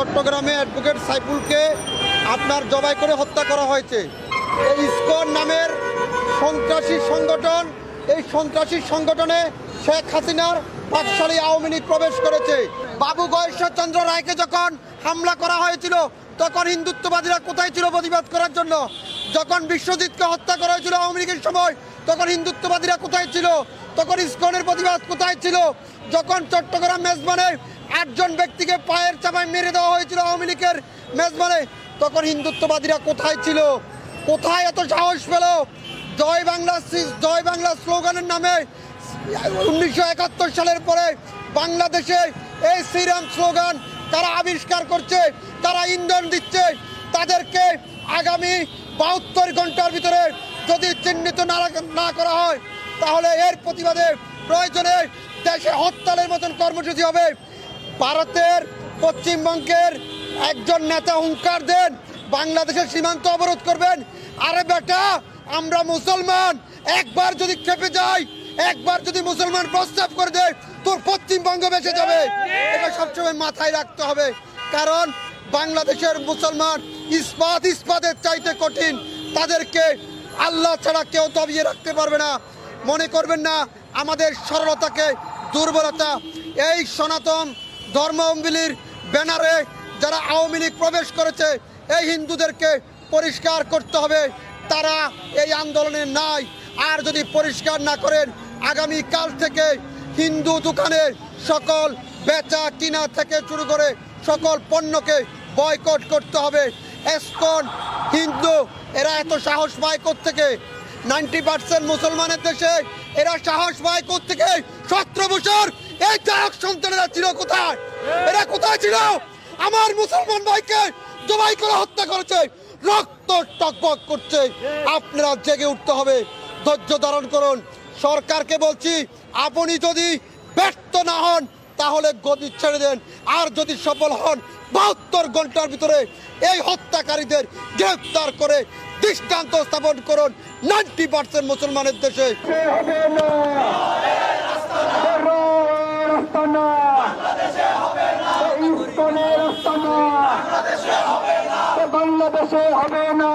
চট্টগ্রামে অ্যাডভোকেট সাইফুলকে আপনার জবাই করে হত্যা করা হয়েছে। এই ইসকন নামের সন্ত্রাসী সংগঠন, এই সন্ত্রাসী সংগঠনে শেখ হাসিনার পাকশালী আওয়ামী লীগ প্রবেশ করেছে। বাবু গয়েশ্বরচন্দ্র রায়কে যখন হামলা করা হয়েছিল তখন হিন্দুত্ববাদীরা কোথায় ছিল প্রতিবাদ করার জন্য? যখন বিশ্বজিৎকে হত্যা করা হয়েছিল আওয়ামী লীগের সময় তখন হিন্দুত্ববাদীরা কোথায় ছিল? তখন ইসকনের প্রতিবাদ কোথায় ছিল? যখন চট্টগ্রাম মেজবানে 8 জন ব্যক্তিকে পায়ের চাপায় মেরে দেওয়া হয়েছিল আওয়ামী লীগের মেজবানে তখন হিন্দুত্ববাদীরা কোথায় ছিল? কোথায় এত সাহস পেল? জয় বাংলা স্লোগানের নামে 1971 সালের পরে বাংলাদেশে এই শ্রীরাম স্লোগান তারা আবিষ্কার করছে, তারা ইন্ধন দিচ্ছে। তাদেরকে আগামী 72 ঘন্টার ভিতরে যদি চিহ্নিত না করা হয় তাহলে এর প্রতিবাদে প্রয়োজনে দেশে হরতালের মতন কর্মসূচি হবে। ভারতের পশ্চিমবঙ্গের একজন নেতা হুঙ্কার দেন বাংলাদেশের সীমান্ত অবরোধ করবেন। আরে বেটা, আমরা মুসলমান, একবার যদি খেপে যাই, একবার যদি মুসলমান প্রস্তাব করে দেয় তোর পশ্চিমবঙ্গ বেঁচে যাবে। এটা সবসময় মাথায় রাখতে হবে, কারণ বাংলাদেশের মুসলমান ইস্পাতের চাইতে কঠিন। তাদেরকে আল্লাহ ছাড়া কেউ দবিয়ে রাখতে পারবে না। মনে করবেন না আমাদের সরলতাকে দুর্বলতা। এই সনাতন ধর্মাবলম্বীর ব্যানারে যারা আওয়ামী লীগ প্রবেশ করেছে এই হিন্দুদেরকে পরিষ্কার করতে হবে, তারা এই আন্দোলনে নাই। আর যদি পরিষ্কার না করেন আগামীকাল থেকে হিন্দু দোকানের সকল বেচা কিনা থেকে শুরু করে সকল পণ্যকে বয়কট করতে হবে। ইসকন হিন্দু এরা এত সাহস পায় কোত্থেকে? 90% মুসলমানের দেশে এরা সাহস পায় কোত্থেকে? 17 বছর এই জায়ক সন্তানেরা ছিল কোথায়? এরা কোথায় ছিল? আমার মুসলমান ভাইকে জবাই করে হত্যা করেছে, রক্ত টকবক করছে। আপনারা জেগে উঠতে হবে, ধৈর্য ধারণ করুন। সরকারকে বলছি, আপনি যদি ব্যর্থ না হন তাহলে গদি ছেড়ে দেন, আর যদি সফল হন 72 ঘন্টার ভিতরে এই হত্যাকারীদের গ্রেফতার করে দৃষ্টান্ত স্থাপন করুন 90% মুসলমানের দেশে। বাংলাদেশে হবে না।